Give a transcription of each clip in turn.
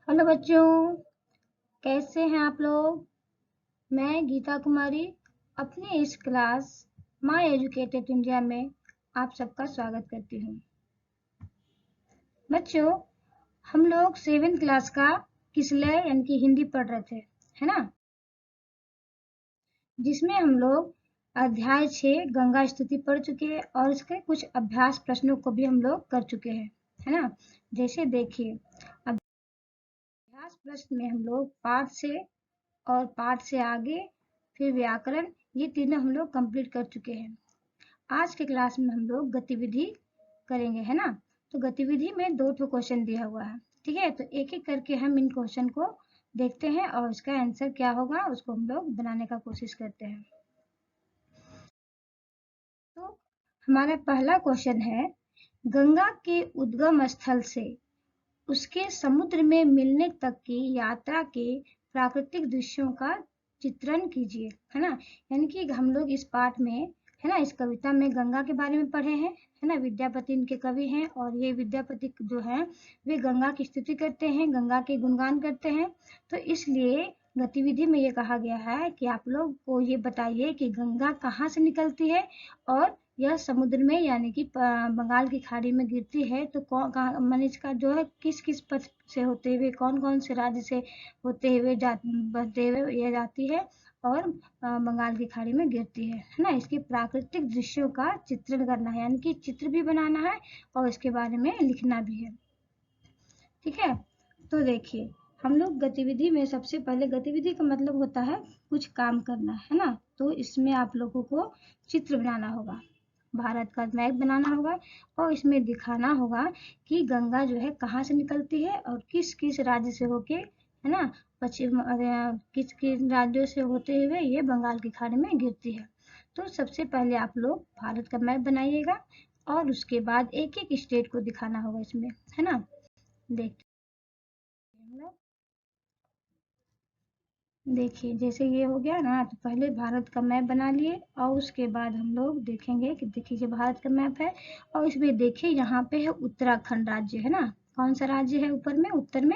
Hello बच्चों, कैसे हैं आप लोग। मैं गीता कुमारी अपनी इस क्लास माय एजुकेटेड इंडिया में आप सबका स्वागत करती हूँ। बच्चों, हम लोग 7th क्लास का किसलय यानी कि हिंदी पढ़ रहे थे, है ना, जिसमें हम लोग अध्याय 6 गंगा स्तुति पढ़ चुके हैं और इसके कुछ अभ्यास प्रश्नों को भी हम लोग कर चुके हैं, है ना। जैसे देखिए, अभ्यास प्रश्न में हम लोग पाठ से और पाठ से आगे फिर व्याकरण, ये तीनों हम लोग कंप्लीट कर चुके हैं। आज के क्लास में हम लोग गतिविधि करेंगे, है ना। तो गतिविधि में 2 क्वेश्चन दिया हुआ है, ठीक है। तो एक एक करके हम इन क्वेश्चन को देखते हैं और उसका आंसर क्या होगा उसको हम लोग बनाने का कोशिश करते हैं। तो हमारा पहला क्वेश्चन है, गंगा के उद्गम स्थल से उसके समुद्र में मिलने तक की यात्रा के प्राकृतिक दृश्यों का चित्रण कीजिए, है ना। यानी कि हम लोग इस पाठ में, है ना, इस कविता में गंगा के बारे में पढ़े हैं, है ना। विद्यापति इनके कवि हैं और ये विद्यापति जो हैं वे गंगा की स्तुति करते हैं, गंगा के गुणगान करते हैं। तो इसलिए गतिविधि में ये कहा गया है कि आप लोग को ये बताइए कि गंगा कहाँ से निकलती है और यह समुद्र में यानी कि बंगाल की खाड़ी में गिरती है तो माने इसका जो है किस किस पथ से होते हुए, कौन कौन से राज्य से होते हुए बहते हुए यह जाती है और बंगाल की खाड़ी में गिरती है ना। इसके प्राकृतिक दृश्यों का चित्रण करना है, यानी कि चित्र भी बनाना है और इसके बारे में लिखना भी है, ठीक है। तो देखिए, हम लोग गतिविधि में सबसे पहले, गतिविधि का मतलब होता है कुछ काम करना, है ना। तो इसमें आप लोगों को चित्र बनाना होगा, भारत का मैप बनाना होगा और इसमें दिखाना होगा कि गंगा जो है कहाँ से निकलती है और किस किस राज्य से होके, है ना, पश्चिम किस किस राज्यों से होते हुए ये बंगाल की खाड़ी में गिरती है। तो सबसे पहले आप लोग भारत का मैप बनाइएगा और उसके बाद एक एक स्टेट को दिखाना होगा इसमें, है ना। देखते हैं, देखिए जैसे ये हो गया ना, तो पहले भारत का मैप बना लिए और उसके बाद हम लोग देखेंगे कि देखिए भारत का मैप है और इसमें देखिए यहाँ पे है उत्तराखंड राज्य, है ना। कौन सा राज्य है ऊपर में, उत्तर में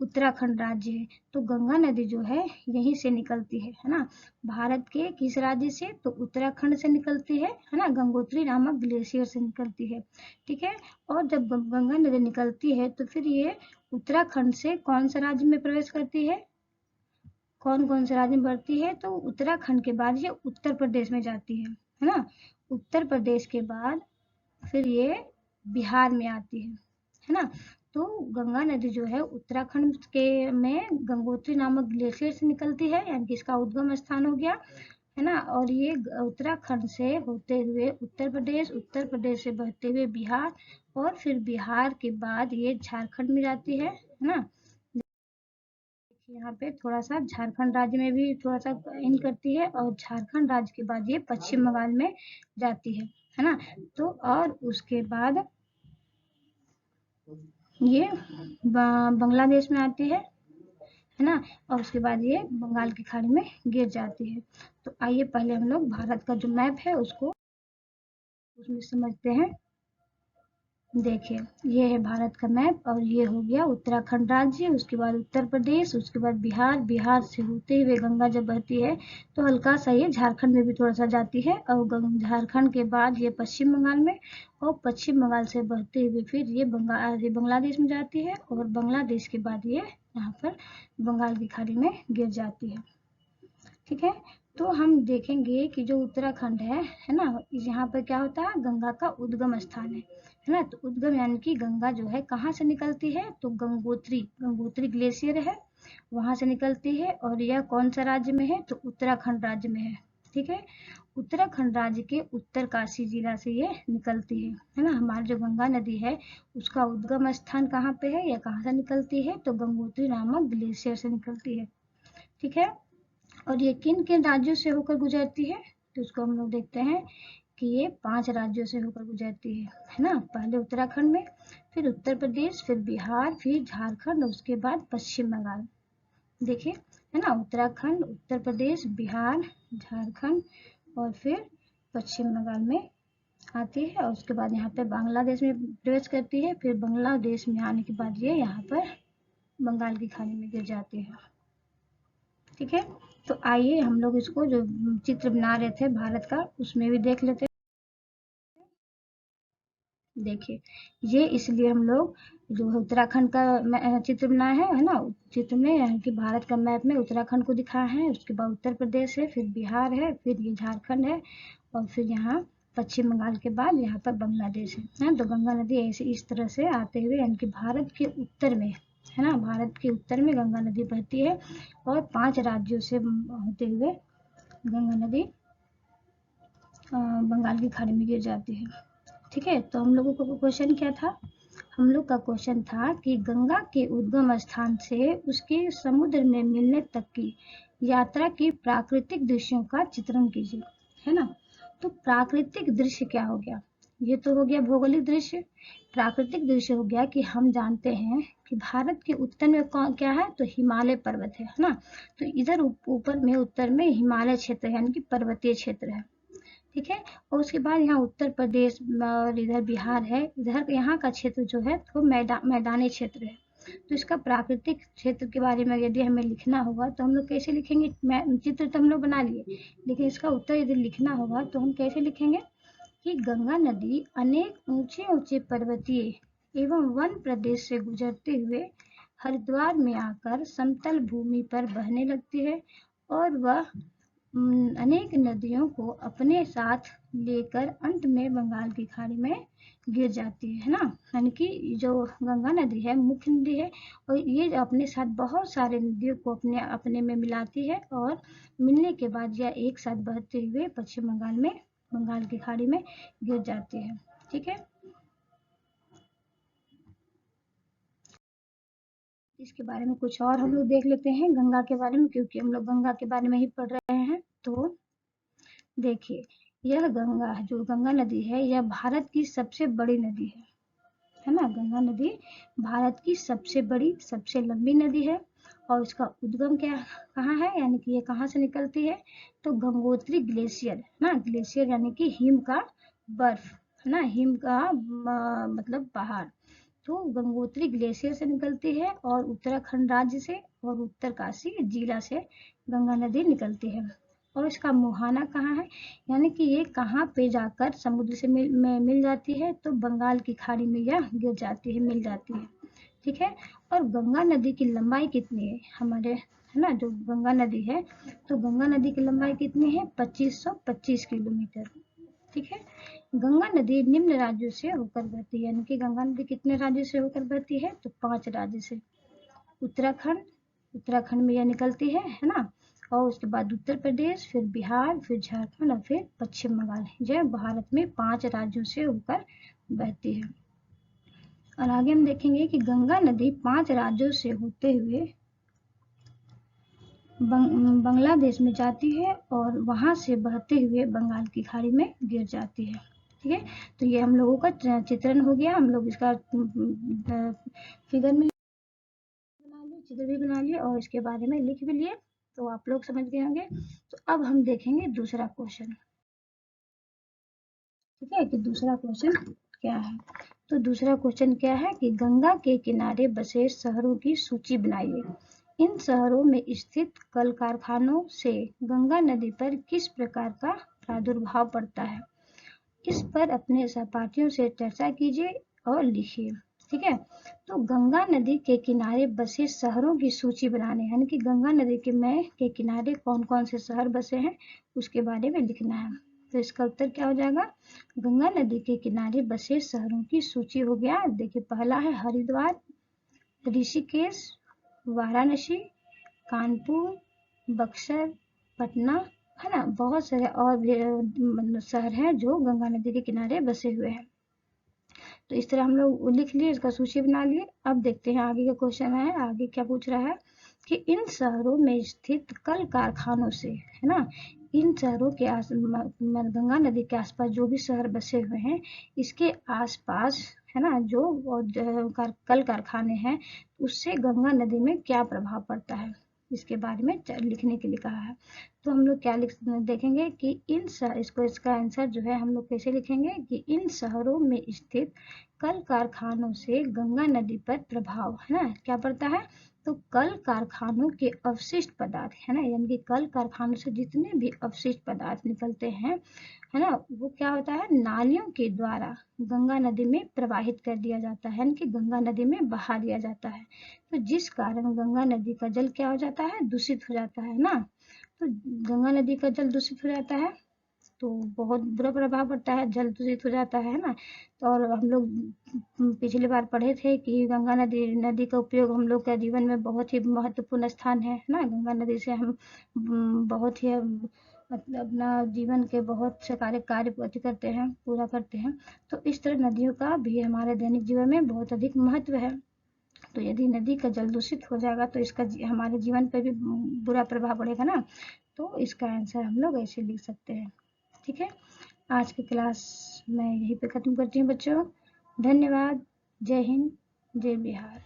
उत्तराखंड राज्य है। तो गंगा नदी जो है यहीं से निकलती है ना। भारत के किस राज्य से, तो उत्तराखंड से निकलती है ना, गंगोत्री नामक ग्लेशियर से निकलती है, ठीक है। और जब गंगा नदी निकलती है तो फिर ये उत्तराखंड से कौन सा राज्य में प्रवेश करती है, कौन कौन से राज्य में बढ़ती है, तो उत्तराखंड के बाद ये उत्तर प्रदेश में जाती है ना। उत्तर प्रदेश के बाद फिर ये बिहार में आती है ना। तो गंगा नदी जो है उत्तराखंड के में गंगोत्री नामक ग्लेशियर से निकलती है, यानी कि इसका उद्गम स्थान हो गया, है ना। और ये उत्तराखंड से होते हुए उत्तर प्रदेश, उत्तर प्रदेश से बहते हुए बिहार और फिर बिहार के बाद ये झारखंड में जाती है ना। यहाँ पे थोड़ा सा झारखंड राज्य में भी थोड़ा सा इन करती है और झारखंड राज्य के बाद ये पश्चिम बंगाल में जाती है ना। तो और उसके बाद ये बांग्लादेश में आती है ना। और उसके बाद ये बंगाल की खाड़ी में गिर जाती है। तो आइए पहले हम लोग भारत का जो मैप है उसको उसमें समझते हैं। देखिए ये है भारत का मैप और ये हो गया उत्तराखंड राज्य, उसके बाद उत्तर प्रदेश, उसके बाद बिहार, बिहार से होते हुए गंगा जब बहती है तो हल्का सा ये झारखंड में भी थोड़ा सा जाती है और झारखंड के बाद ये पश्चिम बंगाल में और पश्चिम बंगाल से बहते हुए फिर ये बांग्लादेश में जाती है और बांग्लादेश के बाद ये यहाँ पर बंगाल की खाड़ी में गिर जाती है, ठीक है। तो हम देखेंगे कि जो उत्तराखंड है ना, यहाँ पर क्या होता है, गंगा का उद्गम स्थान है ना। तो उद्गम यानी कि गंगा जो है कहाँ से निकलती है, तो गंगोत्री, गंगोत्री ग्लेशियर है वहां से निकलती है और यह कौन सा राज्य में है, तो उत्तराखंड राज्य में है, ठीक है। उत्तराखंड राज्य के उत्तरकाशी जिला से ये निकलती है ना। हमारी जो गंगा नदी है उसका उद्गम स्थान कहाँ पे है या कहाँ से निकलती है, तो गंगोत्री नामक ग्लेशियर से निकलती है, ठीक है। और ये किन किन राज्यों से होकर गुजरती है, तो उसको हम लोग देखते हैं कि ये 5 राज्यों से होकर गुजरती है ना। पहले उत्तराखंड में, फिर उत्तर प्रदेश, फिर बिहार, फिर झारखंड, उसके बाद पश्चिम बंगाल। देखिए, है ना, उत्तराखंड, उत्तर प्रदेश, बिहार, झारखंड और फिर पश्चिम बंगाल में आती है और उसके बाद यहाँ पे बांग्लादेश में प्रवेश करती है। फिर बांग्लादेश में आने के बाद ये यहाँ पर बंगाल की खाड़ी में गिर जाती है। ठीक है, तो आइए हम लोग इसको जो चित्र बना रहे थे भारत का उसमें भी देख लेते हैं। देखिए, ये इसलिए हम लोग जो है उत्तराखंड का चित्र बनाया है ना, चित्र में कि भारत का मैप में उत्तराखंड को दिखाया है, उसके बाद उत्तर प्रदेश है, फिर बिहार है, फिर ये झारखंड है, और फिर यहाँ पश्चिम बंगाल के बाद यहाँ पर बांग्लादेश है। तो गंगा नदी ऐसे इस तरह से आते हुए यानी कि भारत के उत्तर में है ना, भारत के उत्तर में गंगा नदी बहती है और 5 राज्यों से होते हुए गंगा नदी बंगाल की खाड़ी में गिर जाती है। ठीक है, तो हम लोगों का क्वेश्चन क्या था? हम लोग का क्वेश्चन था कि गंगा के उद्गम स्थान से उसके समुद्र में मिलने तक की यात्रा की प्राकृतिक दृश्यों का चित्रण कीजिए, है ना। तो प्राकृतिक दृश्य क्या हो गया? ये तो हो गया भौगोलिक दृश्य। प्राकृतिक दृश्य हो गया कि हम जानते हैं कि भारत के उत्तर में क्या है, तो हिमालय पर्वत है ना। तो इधर ऊपर में उत्तर में हिमालय क्षेत्र यानी कि पर्वतीय क्षेत्र है। ठीक है, और उसके बाद यहाँ उत्तर प्रदेश और इधर बिहार है, इधर यहाँ का क्षेत्र जो है तो मैदानी क्षेत्र है। तो इसका प्राकृतिक क्षेत्र के बारे में यदि हमें लिखना होगा तो हम लोग कैसे लिखेंगे? चित्र तो हम लोग बना लिए, लेकिन इसका उत्तर यदि लिखना होगा तो हम कैसे लिखेंगे कि गंगा नदी अनेक ऊंचे ऊंचे पर्वतीय एवं वन प्रदेश से गुजरते हुए हरिद्वार में आकर समतल भूमि पर बहने लगती है और वह अनेक नदियों को अपने साथ लेकर अंत में बंगाल की खाड़ी में गिर जाती है ना। यानी कि जो गंगा नदी है मुख्य नदी है और ये अपने साथ बहुत सारे नदियों को अपने अपने में मिलाती है और मिलने के बाद यह एक साथ बहते हुए पश्चिम बंगाल में बंगाल की खाड़ी में गिर जाती है। ठीक है, इसके बारे में कुछ और हम लोग देख लेते हैं गंगा के बारे में, क्योंकि हम लोग गंगा के बारे में ही पढ़ रहे हैं। तो देखिए, यह गंगा जो गंगा नदी है यह भारत की सबसे बड़ी नदी है ना। गंगा नदी भारत की सबसे बड़ी सबसे लंबी नदी है और इसका उद्गम क्या कहाँ है, यानी कि ये कहाँ से निकलती है, तो गंगोत्री ग्लेशियर ना। ग्लेशियर यानी कि हिम का बर्फ है ना, हिम का मतलब पहाड़। तो गंगोत्री ग्लेशियर से निकलती है और उत्तराखंड राज्य से और उत्तरकाशी जिला से गंगा नदी निकलती है। और इसका मुहाना कहाँ है, यानी कि ये कहाँ पे जाकर समुद्र से मिल जाती है, तो बंगाल की खाड़ी में यह गिर जाती है, मिल जाती है। ठीक है, और गंगा नदी की लंबाई कितनी है हमारे, है ना, जो गंगा नदी है, तो गंगा नदी की लंबाई कितनी है? 2525 किलोमीटर। ठीक है, गंगा नदी निम्न राज्यों से होकर बहती है, यानी कि गंगा नदी कितने राज्यों से होकर बहती है, तो 5 राज्य से। उत्तराखंड, उत्तराखंड में यह निकलती है ना, और उसके बाद उत्तर प्रदेश, फिर बिहार, फिर झारखंड और फिर पश्चिम बंगाल। यह भारत में 5 राज्यों से होकर बहती है। और आगे हम देखेंगे कि गंगा नदी 5 राज्यों से होते हुए बांग्लादेश में जाती है और वहां से बहते हुए बंगाल की खाड़ी में गिर जाती है। ठीक है, तो ये हम लोगों का चित्रण हो गया। हम लोग इसका फिगर में बना लिए, चित्र भी बना लिए और इसके बारे में लिख भी लिए, तो आप लोग समझ गए होंगे। तो अब हम देखेंगे दूसरा क्वेश्चन। ठीक है, कि दूसरा क्वेश्चन क्या है। तो दूसरा क्वेश्चन क्या है कि गंगा के किनारे बसे शहरों की सूची बनाइए। इन शहरों में स्थित कल कारखानों से गंगा नदी पर किस प्रकार का प्रादुर्भाव पड़ता है, इस पर अपने सहपाठियों से चर्चा कीजिए और लिखिए। ठीक है, तो गंगा नदी के किनारे बसे शहरों की सूची बनाने, यानी कि गंगा नदी के किनारे कौन कौन से शहर बसे हैं उसके बारे में लिखना है। तो इसका उत्तर क्या हो जाएगा? गंगा नदी के किनारे बसे शहरों की सूची हो गया। देखिए, पहला है हरिद्वार, ऋषिकेश, वाराणसी, कानपुर, बक्सर, पटना, है ना। बहुत सारे और भी शहर हैं जो गंगा नदी के किनारे बसे हुए हैं। तो इस तरह हम लोग लिख लिए, इसका सूची बना लिए। अब देखते हैं आगे का क्वेश्चन है, आगे क्या पूछ रहा है कि इन शहरों में स्थित कल कारखानों से, है ना, इन शहरों के गंगा नदी के आसपास जो भी शहर बसे हुए हैं इसके आसपास, है ना, जो कल कारखाने हैं उससे गंगा नदी में क्या प्रभाव पड़ता है इसके बारे में लिखने के लिए कहा है। तो हम लोग क्या देखेंगे कि इसका आंसर जो है हम लोग कैसे लिखेंगे कि इन शहरों में स्थित कल कारखानों से गंगा नदी पर प्रभाव, है ना, क्या पड़ता है, तो कल कारखानों के अवशिष्ट पदार्थ, है ना, यानी कि कल कारखानों से जितने भी अवशिष्ट पदार्थ निकलते हैं, है ना, वो क्या होता है, नालियों के द्वारा गंगा नदी में प्रवाहित कर दिया जाता है, यानी कि गंगा नदी में बहा दिया जाता है। तो जिस कारण गंगा नदी का जल क्या हो जाता है, दूषित हो जाता है ना। तो गंगा नदी का जल दूषित हो जाता है तो बहुत बुरा प्रभाव पड़ता है, जल दूषित हो जाता है ना। तो और हम लोग पिछली बार पढ़े थे कि गंगा नदी का उपयोग हम लोग का जीवन में बहुत ही महत्वपूर्ण स्थान है ना। गंगा नदी से हम बहुत ही मतलब अपना जीवन के बहुत से कार्य करते हैं, पूरा करते हैं। तो इस तरह नदियों का भी हमारे दैनिक जीवन में बहुत अधिक महत्व है। तो यदि नदी का जल दूषित हो जाएगा तो इसका हमारे जीवन पर भी बुरा प्रभाव पड़ेगा ना। तो इसका आंसर हम लोग ऐसे लिख सकते हैं। ठीक है, आज की क्लास मैं यहीं पे ख़त्म करती हूँ बच्चों। धन्यवाद। जय हिंद, जय बिहार।